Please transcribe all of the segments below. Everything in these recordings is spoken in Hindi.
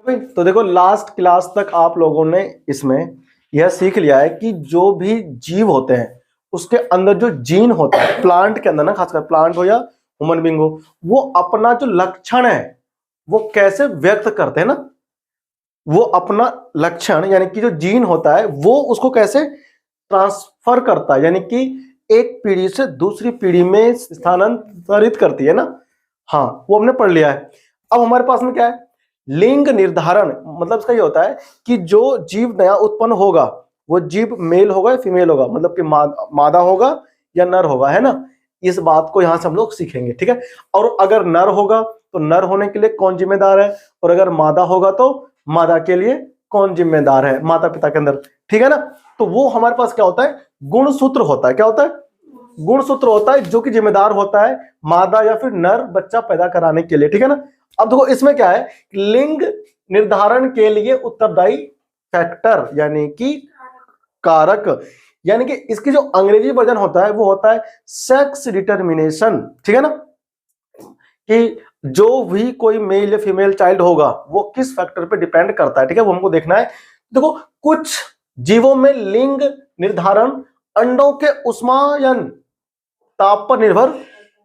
तो देखो लास्ट क्लास तक आप लोगों ने इसमें यह सीख लिया है कि जो भी जीव होते हैं उसके अंदर जो जीन होता है, प्लांट के अंदर ना, खासकर प्लांट हो या ह्यूमन बीइंग हो, वो अपना जो लक्षण है वो कैसे व्यक्त करते हैं ना, वो अपना लक्षण यानी कि जो जीन होता है वो उसको कैसे ट्रांसफर करता है, यानी कि एक पीढ़ी से दूसरी पीढ़ी में स्थानांतरित करती है ना। हाँ, वो हमने पढ़ लिया है। अब हमारे पास में क्या है, लिंग निर्धारण, मतलब इसका ये होता है कि जो जीव नया उत्पन्न होगा वो जीव मेल होगा या फीमेल होगा, मतलब कि मादा होगा या नर होगा, है ना। इस बात को यहां से हम लोग सीखेंगे, ठीक है। और अगर नर होगा तो नर होने के लिए कौन जिम्मेदार है, और अगर मादा होगा तो मादा के लिए कौन जिम्मेदार है, माता पिता के अंदर, ठीक है ना। तो वो हमारे पास क्या होता है, गुणसूत्र होता है। क्या होता है, गुणसूत्र होता है, जो कि जिम्मेदार होता है मादा या फिर नर बच्चा पैदा कराने के लिए, ठीक है ना। अब देखो इसमें क्या है, लिंग निर्धारण के लिए उत्तरदायी फैक्टर यानी कि कारक, यानी कि इसकी जो अंग्रेजी वर्जन होता है वो होता है सेक्स डिटर्मिनेशन, ठीक है ना। कि जो भी कोई मेल या फीमेल चाइल्ड होगा वो किस फैक्टर पे डिपेंड करता है, ठीक है, वो हमको देखना है। देखो कुछ जीवों में लिंग निर्धारण अंडों के उष्मायन ताप पर निर्भर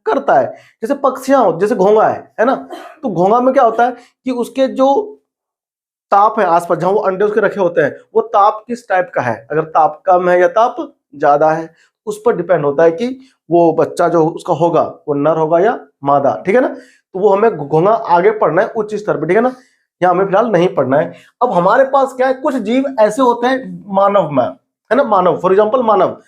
करता है। जैसे पक्षियां हो, जैसे घोंगा है ना, तो घोंगा में क्या होता है कि उसके जो ताप है आसपास जहां वो अंडे उसके रखे होते हैं, वो ताप किस टाइप का है, अगर ताप कम है या ताप ज्यादा है, उस पर डिपेंड होता है कि वो बच्चा जो उसका होगा वो नर होगा या मादा, ठीक है ना। तो वो हमें घोंगा आगे पढ़ना है उच्च स्तर पर, ठीक है ना, यहाँ हमें फिलहाल नहीं पढ़ना है। अब हमारे पास क्या है, कुछ जीव ऐसे होते हैं मानव में, है ना, मानव फॉर एग्जाम्पल मानव,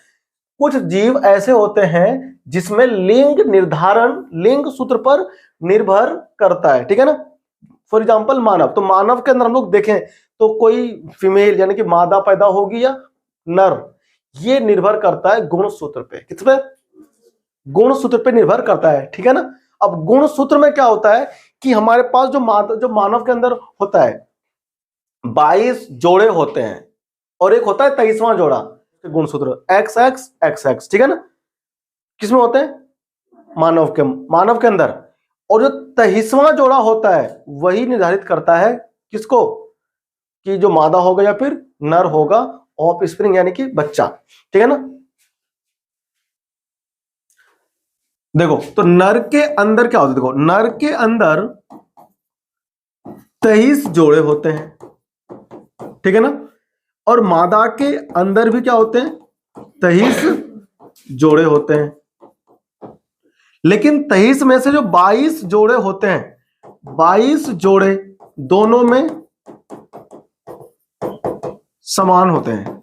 कुछ जीव ऐसे होते हैं जिसमें लिंग निर्धारण लिंग सूत्र पर निर्भर करता है, ठीक है ना। फॉर एग्जाम्पल मानव, तो मानव के अंदर हम लोग देखें तो कोई फीमेल यानी कि मादा पैदा होगी या नर, ये निर्भर करता है गुण सूत्र पे, किस पे, गुण सूत्र पे निर्भर करता है, ठीक है ना। अब गुण सूत्र में क्या होता है कि हमारे पास जो मानव के अंदर होता है 22 जोड़े होते हैं और एक होता है 23वां जोड़ा, गुणसूत्र एक्स एक्स एक्स एक्स, ठीक है ना, किसमें होते हैं, मानव के अंदर। और जो 23वां जोड़ा होता है वही निर्धारित करता है किसको, कि जो मादा होगा या फिर नर होगा, ऑफ स्प्रिंग यानी कि बच्चा, ठीक है ना। देखो तो नर के अंदर क्या होता है, देखो नर के अंदर 23 जोड़े होते हैं, ठीक है ना, और मादा के अंदर भी क्या होते हैं, 23 जोड़े होते हैं। लेकिन 23 में से जो 22 जोड़े होते हैं, 22 जोड़े दोनों में समान होते हैं,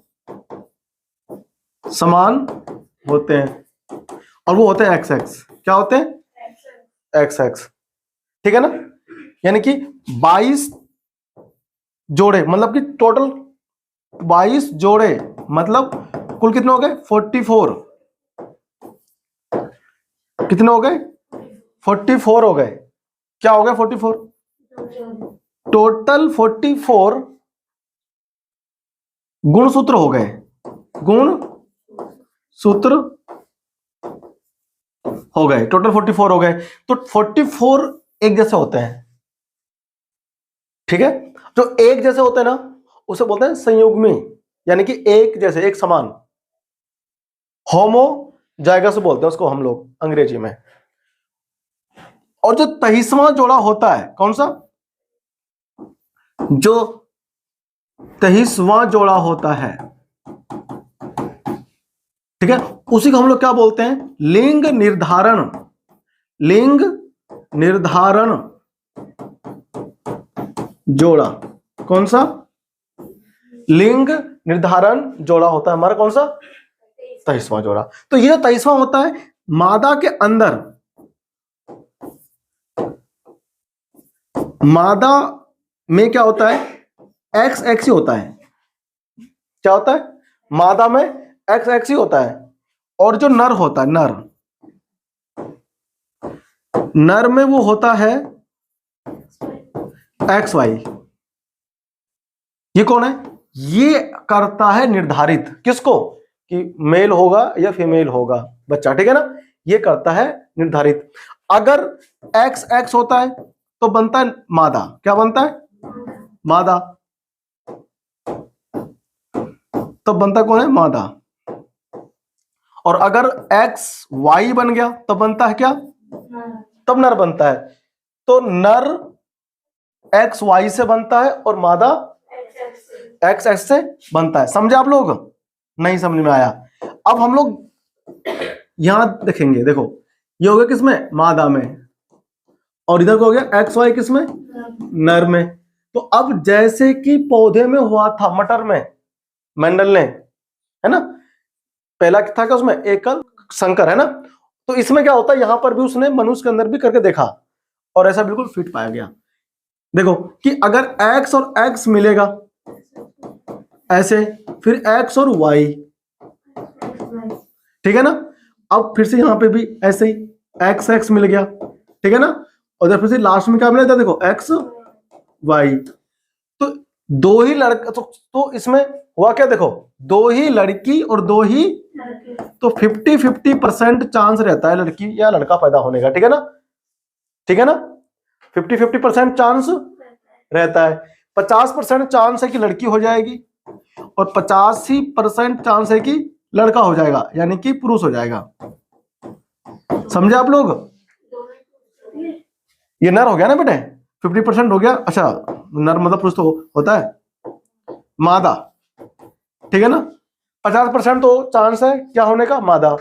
समान होते हैं, और वो होते हैं एक्स एक्स, क्या होते हैं, एक्स एक्स, ठीक है ना। यानी कि 22 जोड़े मतलब कि टोटल 22 जोड़े, मतलब कुल कितने हो गए, 44, कितने हो गए, 44 हो गए। क्या हो गया 44, टोटल 44 गुणसूत्र हो गए, गुण सूत्र हो गए, टोटल 44 हो गए। तो 44 एक जैसे होते हैं, ठीक है। जो एक जैसे होते हैं ना उसे बोलते हैं संयुग्मी, यानी कि एक जैसे, एक समान, होमो जाइगस बोलते हैं उसको हम लोग अंग्रेजी में। और जो 23वां जोड़ा होता है कौन सा, जो 23वां जोड़ा होता है, ठीक है, उसी को हम लोग क्या बोलते हैं, लिंग निर्धारण, लिंग निर्धारण जोड़ा। कौन सा, लिंग निर्धारण जोड़ा होता है हमारा कौन सा, 23वां जोड़ा। तो ये 23वां होता है, मादा के अंदर, मादा में क्या होता है, एक्स एक्स ही होता है, क्या होता है, मादा में एक्स एक्स ही होता है। और जो नर होता है, नर में वो होता है एक्स वाई। ये कौन है, ये करता है निर्धारित किसको, कि मेल होगा या फीमेल होगा बच्चा, ठीक है ना, ये करता है निर्धारित। अगर एक्स एक्स होता है तो बनता है मादा, क्या बनता है, मादा, तब बनता कौन है? मादा। और अगर एक्स वाई बन गया तब बनता है क्या? तब नर बनता है। तो नर एक्स वाई से बनता है और मादा एक्स एक्स से बनता है। समझे आप लोग? नहीं समझ में आया? अब हम लोग यहां देखेंगे, देखो ये हो गया किसमें? मादा में, और इधर को हो गया एक्स वाई किसमें? नर में। तो अब जैसे कि पौधे में हुआ था, मटर में, मेंडल ने, है ना, पहला था क्या उसमें? एकल संकर, है ना। तो इसमें क्या होता है, यहां पर भी उसने मनुष्य के अंदर भी करके देखा और ऐसा बिल्कुल फिट पाया गया। देखो कि अगर x और x मिलेगा ऐसे, फिर x और y, ठीक है ना। अब फिर से यहां पे भी ऐसे ही x x मिल गया, ठीक है ना। और फिर से लास्ट में क्या मिला था? देखो x y। तो दो ही लड़का, तो इसमें हुआ क्या? देखो दो ही लड़की और दो ही, तो 50-50% चांस रहता है लड़की या लड़का पैदा होने का, ठीक है ना। ठीक है ना, 50-50% चांस रहता है। 50% चांस है कि लड़की हो जाएगी और 85% चांस है कि लड़का हो जाएगा, यानी कि पुरुष हो जाएगा। समझे आप लोग? ये नर हो गया ना बेटे, 50% हो गया। अच्छा, नर मतलब पुरुष तो होता है मादा, ठीक है ना। 50% तो चांस है क्या होने का? मादा।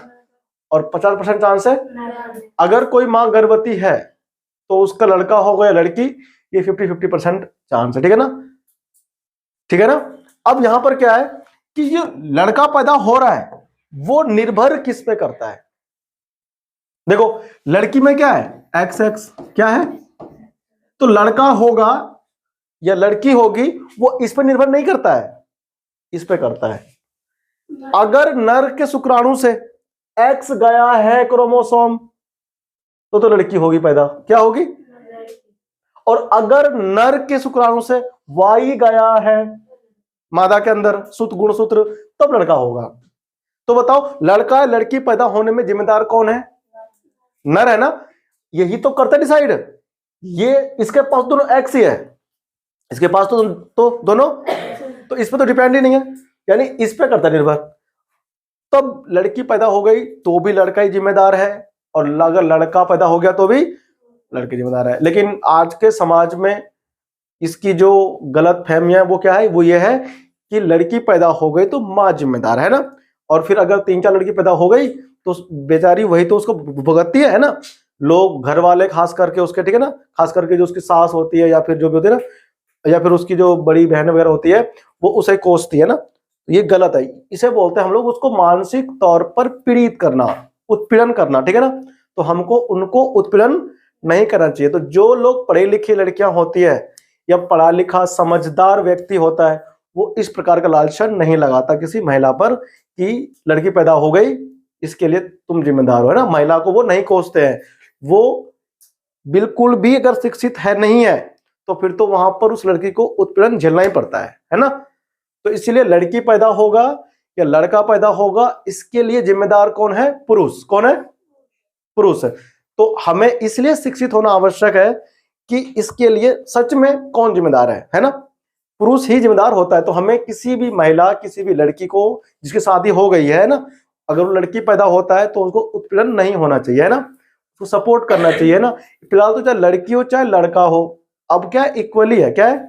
और 50% चांस है अगर कोई मां गर्भवती है तो उसका लड़का होगा या लड़की, ये 50-50% चांस है, ठीक है ना। ठीक है ना। अब यहां पर क्या है कि ये लड़का पैदा हो रहा है, वो निर्भर किस पे करता है? देखो लड़की में क्या है? एक्स एक्स क्या है? तो लड़का होगा या लड़की होगी, वो इस पर निर्भर नहीं करता है, इस पे करता है। अगर नर के शुक्राणु से एक्स गया है क्रोमोसोम, तो लड़की होगी पैदा, क्या होगी? और अगर नर के शुक्राणु से वाई गया है मादा के अंदर, सूत्र गुणसूत्र, तब लड़का होगा। तो बताओ लड़का लड़की पैदा होने में जिम्मेदार कौन है? नर है ना। यही तो करता डिसाइड। ये इसके पास दोनों एक्स ही है, इसके पास तो दोनों, तो इस पे तो डिपेंड ही नहीं है, यानी इस पे करता निर्भर। तब लड़की पैदा हो गई तो भी लड़का ही जिम्मेदार है, और अगर लड़का पैदा हो गया तो भी लड़के जिम्मेदार है। लेकिन आज के समाज में इसकी जो गलत फहमियां वो क्या है? वो ये है कि लड़की पैदा हो गई तो माँ जिम्मेदार है ना, और फिर अगर 3-4 लड़की पैदा हो गई तो बेचारी वही तो उसको भुगतती है ना। लोग घर वाले खास करके उसके, ठीक है ना, खास करके जो उसकी सास होती है या फिर जो भी होती है ना, या फिर उसकी जो बड़ी बहन वगैरह होती है, वो उसे कोसती है ना। ये गलत है, इसे बोलते हैं हम लोग उसको मानसिक तौर पर पीड़ित करना, उत्पीड़न करना, ठीक है ना। तो हमको उनको उत्पीड़न नहीं करना चाहिए। तो जो लोग पढ़ी लिखी लड़कियां होती है या पढ़ा लिखा समझदार व्यक्ति होता है, वो इस प्रकार का लालच नहीं लगाता किसी महिला पर कि लड़की पैदा हो गई इसके लिए तुम जिम्मेदार हो, है ना। महिला को वो नहीं कोसते हैं। वो बिल्कुल भी अगर शिक्षित है नहीं है तो फिर तो वहां पर उस लड़की को उत्पीड़न झेलना ही पड़ता है ना। तो इसलिए लड़की पैदा होगा या लड़का पैदा होगा, इसके लिए जिम्मेदार कौन है? पुरुष। कौन है? पुरुष है। तो हमें इसलिए शिक्षित होना आवश्यक है कि इसके लिए सच में कौन जिम्मेदार है ना। पुरुष ही जिम्मेदार होता है। तो हमें किसी भी महिला, किसी भी लड़की को जिसकी शादी हो गई है ना, अगर वो लड़की पैदा होता है तो उसको उत्पीड़न नहीं होना चाहिए, है ना, उसको सपोर्ट करना चाहिए ना। फिलहाल तो चाहे लड़की हो चाहे लड़का हो, अब क्या इक्वली है, क्या है,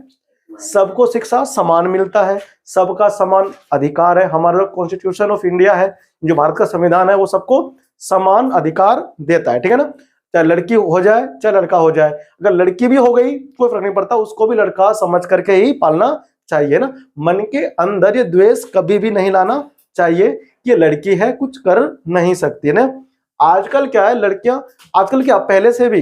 सबको शिक्षा समान मिलता है, सबका समान अधिकार है। हमारा कॉन्स्टिट्यूशन ऑफ इंडिया है, जो भारत का संविधान है, वो सबको समान अधिकार देता है, ठीक है ना। चाहे लड़की हो जाए चाहे लड़का हो जाए, अगर लड़की भी हो गई कोई फर्क नहीं पड़ता, उसको भी लड़का समझ करके ही पालना चाहिए ना। मन के अंदर ये द्वेष कभी भी नहीं लाना चाहिए कि ये लड़की है कुछ कर नहीं सकती है ना। आजकल क्या है, लड़कियां आजकल क्या, पहले से भी,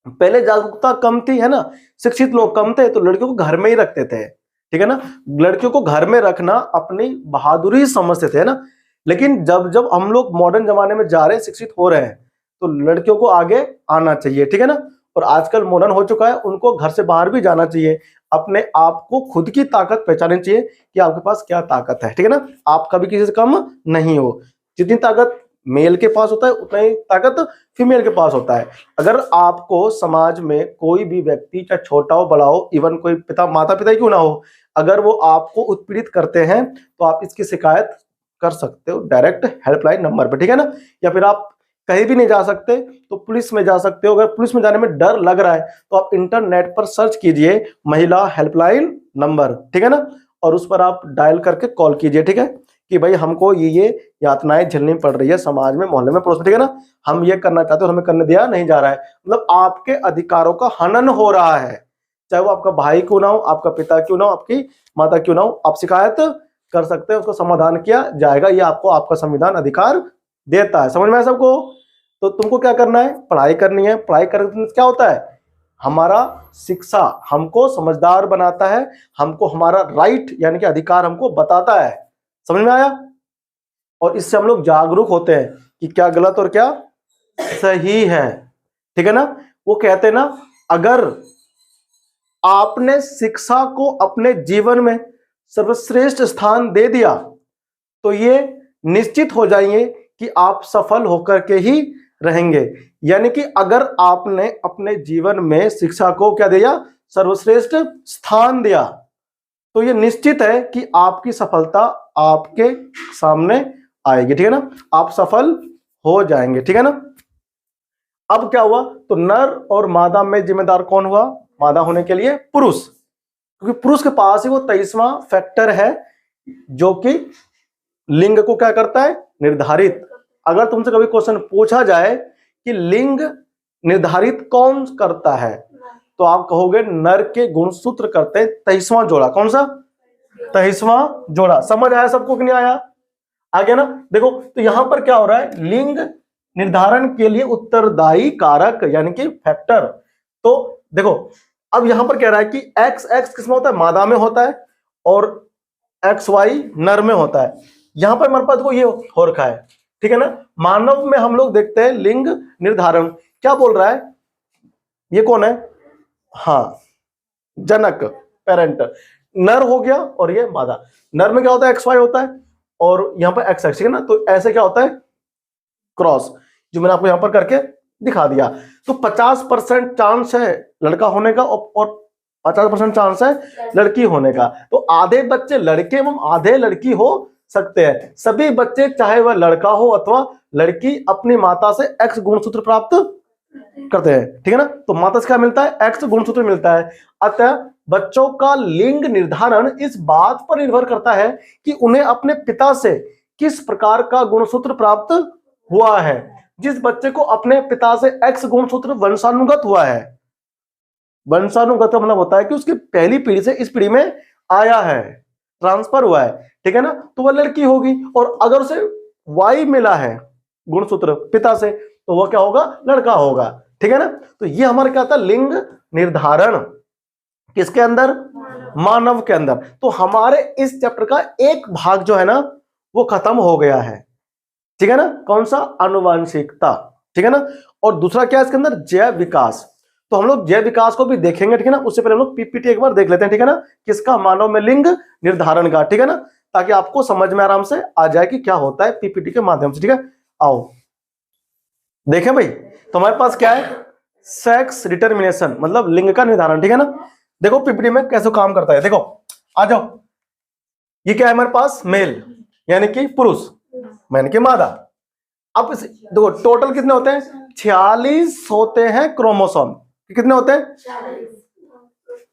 पहले जागरूकता कम थी, है ना, शिक्षित लोग कम थे, तो लड़कियों को घर में ही रखते थे, ठीक है ना। लड़कियों को घर में रखना अपनी बहादुरी समझते थे, है ना। लेकिन जब जब हम लोग मॉडर्न जमाने में जा रहे हैं, शिक्षित हो रहे हैं, तो लड़कियों को आगे आना चाहिए, ठीक है ना। और आजकल मॉडर्न हो चुका है, उनको घर से बाहर भी जाना चाहिए, अपने आप को खुद की ताकत पहचाननी चाहिए कि आपके पास क्या ताकत है, ठीक है ना। आप कभी किसी से कम नहीं हो। जितनी ताकत मेल के पास होता है उतना ही ताकत फीमेल के पास होता है। अगर आपको समाज में कोई भी व्यक्ति, चाहे छोटा हो बड़ा हो, इवन कोई पिता माता पिता ही क्यों ना हो, अगर वो आपको उत्पीड़ित करते हैं तो आप इसकी शिकायत कर सकते हो डायरेक्ट हेल्पलाइन नंबर पे, ठीक है ना। या फिर आप कहीं भी नहीं जा सकते तो पुलिस में जा सकते हो। अगर पुलिस में जाने में डर लग रहा है तो आप इंटरनेट पर सर्च कीजिए महिला हेल्पलाइन नंबर, ठीक है ना, और उस पर आप डायल करके कॉल कीजिए, ठीक है, कि भाई हमको ये यातनाएं झेलनी पड़ रही है समाज में, मोहल्ले में, पड़ोस में, ठीक है ना, हम ये करना चाहते हो, हमें करने दिया नहीं जा रहा है। मतलब आपके अधिकारों का हनन हो रहा है, चाहे वो आपका भाई क्यों ना हो, आपका पिता क्यों ना हो, आपकी माता क्यों ना हो, आप शिकायत कर सकते हैं, उसका समाधान किया जाएगा। ये आपको आपका संविधान अधिकार देता है। समझ में आया सबको? तो तुमको क्या करना है, पढ़ाई करनी है। पढ़ाई करने से क्या होता है, हमारा शिक्षा हमको समझदार बनाता है, हमको हमारा राइट यानी कि अधिकार हमको बताता है। समझ में आया? और इससे हम लोग जागरूक होते हैं कि क्या गलत और क्या सही है, ठीक है ना। वो कहते हैं ना, अगर आपने शिक्षा को अपने जीवन में सर्वश्रेष्ठ स्थान दे दिया तो ये निश्चित हो जाएंगे कि आप सफल होकर के ही रहेंगे। यानी कि अगर आपने अपने जीवन में शिक्षा को क्या दिया, सर्वश्रेष्ठ स्थान दिया, तो ये निश्चित है कि आपकी सफलता आपके सामने आएगी, ठीक है ना, आप सफल हो जाएंगे, ठीक है ना। अब क्या हुआ, तो नर और मादा में जिम्मेदार कौन हुआ, मादा होने के लिए पुरुष, क्योंकि पुरुष के पास ही वो 23वां फैक्टर है जो कि लिंग को क्या करता है, निर्धारित। अगर तुमसे कभी क्वेश्चन पूछा जाए कि लिंग निर्धारित कौन करता है, तो आप कहोगे नर के गुणसूत्र करते हैं 23वां जोड़ा। कौन सा 23वां जोड़ा? समझ आया सबको कि नहीं आया? आ गया ना। देखो तो यहां पर क्या हो रहा है, लिंग निर्धारण के लिए उत्तरदायी कारक यानी कि फैक्टर। तो देखो अब यहां पर कह रहा है कि एक्स एक्स किसमें होता है, मादा में होता है, और एक्स वाई नर में होता है। यहां पर हमारे पास को ये हो रखा है, ठीक है ना। मानव में हम लोग देखते हैं लिंग निर्धारण क्या बोल रहा है, ये कौन है, हाँ जनक, पेरेंट, नर हो गया, और ये मादा। नर में क्या होता है, एक्स वाई होता है, और यहां पर एक्स एक्स, ठीक है ना। तो ऐसे क्या होता है, क्रॉस, जो मैंने आपको यहां पर करके दिखा दिया। तो 50% चांस है लड़का होने का और 50% चांस है लड़की होने का। तो आधे बच्चे लड़के एवं आधे लड़की हो सकते हैं। सभी बच्चे चाहे वह लड़का हो अथवा लड़की अपनी माता से एक्स गुणसूत्र प्राप्त करते हैं, ठीक है ना। तो माता से क्या मिलता है, एक्स गुणसूत्र मिलता है। अतः बच्चों का लिंग निर्धारण इस बात पर निर्भर करता है कि उन्हें अपने पिता से किस प्रकार का गुणसूत्र प्राप्त हुआ है। जिस बच्चे को अपने पिता से एक्स गुणसूत्र वंशानुगत हुआ है, वंशानुगत मतलब होता है कि उसकी पहली पीढ़ी से इस पीढ़ी में आया है, ट्रांसफर हुआ है, ठीक है ना, तो वह लड़की होगी। और अगर उसे वाई मिला है गुणसूत्र पिता से, तो वह क्या होगा, लड़का होगा, ठीक है ना। तो ये हमारा क्या था, लिंग निर्धारण किसके अंदर, मानव के अंदर। तो हमारे इस चैप्टर का एक भाग जो है ना वो खत्म हो गया है, ठीक है ना। कौन सा, आनुवंशिकता, ठीक है ना। और दूसरा क्या है इसके अंदर, जैव विकास। तो हम लोग जैव विकास को भी देखेंगे, ठीक है ना। उससे पहले हम लोग पीपीटी एक बार देख लेते हैं, ठीक है ना, किसका, मानव में लिंग निर्धारण का, ठीक है ना, ताकि आपको समझ में आराम से आ जाए कि क्या होता है पीपीटी के माध्यम से, ठीक है। आओ देखें भाई, तो हमारे पास क्या है, सेक्स डिटर्मिनेशन मतलब लिंग का निर्धारण, ठीक है ना। देखो पीपीटी में कैसे काम करता है, देखो आ जाओ। ये क्या है हमारे पास, मेल यानी कि पुरुष, यानी कि मादा। अब देखो टोटल कितने होते हैं, 46 होते हैं क्रोमोसोम। कितने होते हैं,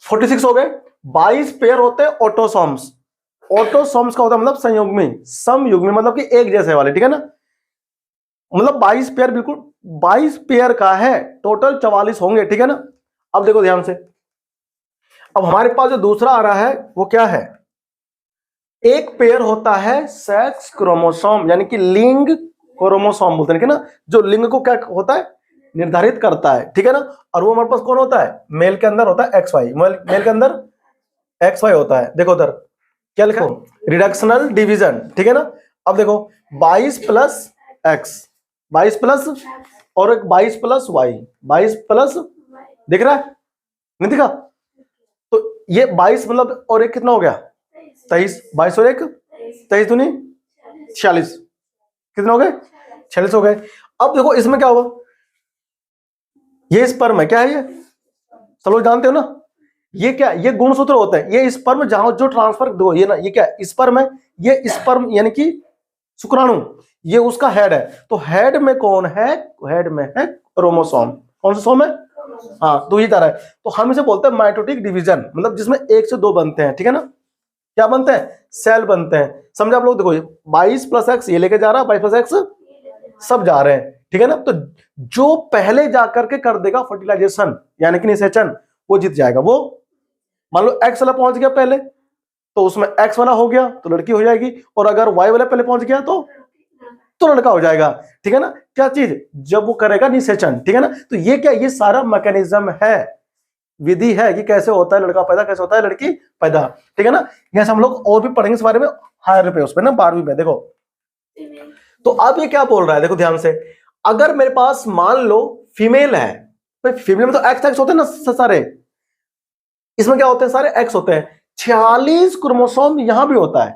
46 हो गए। 22 पेयर होते हैं ऑटोसोम्स। ऑटोसोम्स का होता है मतलब संयुग्मी, समयुग्मी मतलब कि एक जैसे वाले, ठीक है ना। मतलब 22 पेयर, बिल्कुल 22 पेयर का है, टोटल 44 होंगे, ठीक है ना। अब देखो ध्यान से, अब हमारे पास जो दूसरा आ रहा है वो क्या है, एक पेयर होता है सेक्स क्रोमोसोम यानी कि लिंग क्रोमोसोम बोलते हैं ना, जो लिंग को क्या होता है, निर्धारित करता है, ठीक है ना। और वो हमारे पास कौन होता है, मेल के अंदर होता है एक्स वाई, मेल के अंदर एक्स वाई होता है। देखो उधर क्या लिखा, रिडक्शनल डिवीजन, ठीक है ना। अब देखो 22 प्लस एक्स, 22 प्लस और एक 22 प्लस वाई, 22 प्लस, दिख रहा है, नहीं दिखा, तो ये 22 मतलब और एक कितना हो गया, 23, 22 और एक 23 दूनी 46, कितने हो गए 46 हो गए। अब देखो इसमें क्या होगा, ये स्पर्म है, क्या है ये, सब लोग जानते हो ना, ये क्या, ये गुणसूत्र होते हैं, ये स्पर्म जहां जो ट्रांसफर दो, ये ना, ये क्या स्पर्म है, ये स्पर्म यानी कि शुक्राणु, ये उसका हेड है। तो हेड में कौन है, हेड में है क्रोमोसोम। कौन सा सोम है, हाँ, तो ये तरह है। तो हम इसे बोलते हैं माइटोटिक डिवीजन, मतलब जिसमें 1 से 2 बनते हैं, ठीक है ना, क्या बनते हैं, सेल बनते हैं। समझे आप लोग, देखो 22 + x ये लेके जा रहा है, 22 + x सब जा रहे हैं, ठीक है ना। तो जो पहले जाकर के कर देगा फर्टिलाइजेशन यानी कि निषेचन, वो जीत जाएगा। वो मान लो x वाला पहुंच गया पहले, तो उसमें x वाला हो गया तो लड़की हो जाएगी, और अगर y वाला पहले पहुंच गया तो लड़का हो जाएगा, ठीक है ना। क्या चीज, जब वो करेगा निषेचन, ठीक है ना। तो ये क्या, ये सारा मैकेनिज्म है, विधि है कि कैसे होता है लड़का पैदा, कैसे होता है लड़की पैदा, ठीक है ना। यहाँ से हम लोग और भी पढ़ेंगे इस बारे में हायर पे, उस पे ना 12वीं में। देखो तो अब ये क्या बोल रहा है, देखो ध्यान से, अगर मेरे पास मान लो फीमेल है, तो फीमेल में तो एक्स होते हैं ना सारे, इसमें क्या होते हैं, सारे एक्स होते हैं। 46 क्रोमोसोम यहां भी होता है,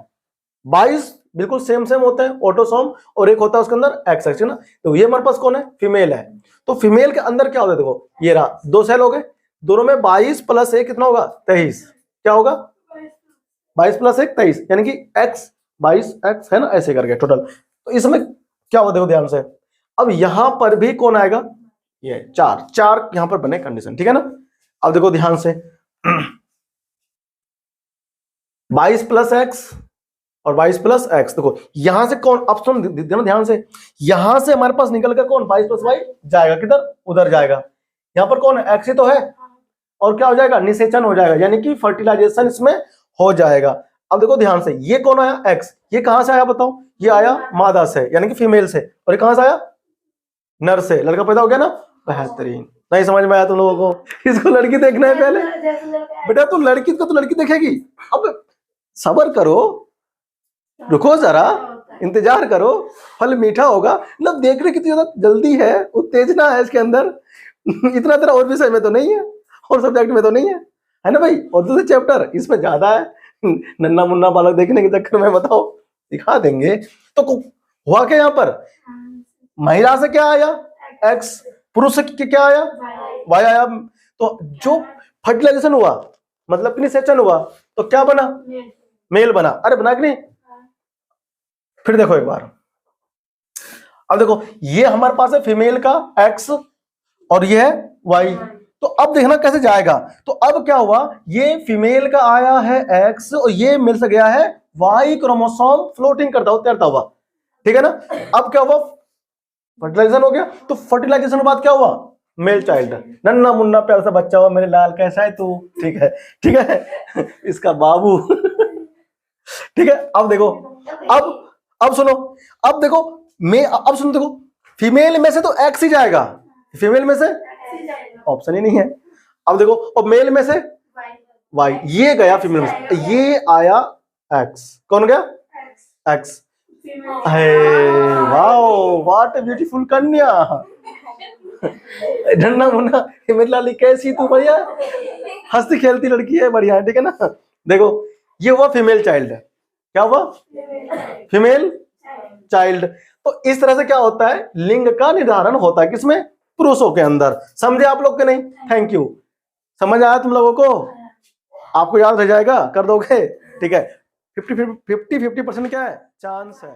22 बिल्कुल सेम होते हैं ऑटोसोम, और एक होता है उसके अंदर एक्स एक्स, है ना। तो ये हमारे पास कौन है, फीमेल है। तो फीमेल के अंदर क्या होता है, देखो ये रहा 2 सेल हो गए, दोनों में 22 + 1 कितना होगा, 23। क्या होगा, 22 + 1 23, यानी कि x 22x है ना, ऐसे करके टोटल। तो इसमें क्या होगा, देखो ध्यान से, अब यहां पर भी कौन आएगा, ये 4 4 यहां पर बने कंडीशन, ठीक है ना। अब देखो ध्यान से 22 + x और 22 + x, देखो यहां से कौन ऑप्शन देना ध्यान से, यहां से हमारे पास निकल कर कौन 22 + y जाएगा, किधर, उधर जाएगा। यहां पर कौन है, x ही तो है, और क्या हो जाएगा, निषेचन हो जाएगा, यानी कि फर्टिलाइजेशन इसमें हो जाएगा। अब देखो ध्यान से, ये कौन आया, x, ये कहां से आया बताओ, ये आया मादा से यानी कि फीमेल से, और ये कहां से आया, नर से, लड़का पैदा हो गया ना। बेहतरीन, नहीं समझ में आया तुम लोगों को, इसको लड़की देखना है पहले, बेटा तू लड़की को तो लड़की देखेगी, अब सब्र करो, रुको जरा, इंतजार करो, फल मीठा होगा, मतलब देखने की ज्यादा जल्दी है, उत्तेजना है इसके अंदर इतना तेरा और विषय में तो नहीं है, और सब्जेक्ट में तो नहीं है ना भाई, और दूसरे चैप्टर इसमें ज्यादा है, नन्ना मुन्ना बालक देखने के चक्कर में बताओ दिखा देंगे। तो हुआ क्या, यहाँ पर महिला से क्या आया, एक्स, पुरुष से क्या आया, वाई आया। तो जो फर्टिलाइजेशन हुआ मतलब निषेचन हुआ, तो क्या बना, मेल बना। अरे बना कि नहीं, फिर देखो एक बार, अब देखो ये हमारे पास है फीमेल का एक्स, और ये है वाई। तो अब देखना कैसे जाएगा, तो अब क्या हुआ, ये फीमेल का आया है एक्स, और ये मिल से गया है वाई क्रोमोसोम, फ्लोटिंग करता हुआ तैरता हुआ, ठीक है ना। अब क्या हुआ, फर्टिलाइजेशन हो गया। तो फर्टिलाइजेशन के बाद क्या हुआ, मेल चाइल्ड, नन्ना मुन्ना प्यारा सा बच्चा हुआ, मेरे लाल कैसा है तू, ठीक है, ठीक है इसका बाबू ठीक है। अब देखो, अब सुनो, अब देखो मैं, अब सुनो, देखो फीमेल में से तो एक्स ही जाएगा, फीमेल में से ऑप्शन ही नहीं है। अब देखो, और मेल में से वाई, ये गया फीमेल में से, ये आया एक्स, कौन गया, x. Wow what a beautiful कन्या ढन्ना मुन्ना, मेरी लाली कैसी तू, बढ़िया हंसती खेलती लड़की है, बढ़िया, ठीक है ना। देखो ये हुआ फीमेल चाइल्ड, क्या हुआ, फीमेल चाइल्ड। तो इस तरह से क्या होता है, लिंग का निर्धारण होता है किसमें, पुरुषों के अंदर। समझे आप लोग के नहीं, थैंक यू, समझ आया तुम लोगों को, आपको याद रह जाएगा, कर दोगे, ठीक है। 50-50% क्या है, चांस है।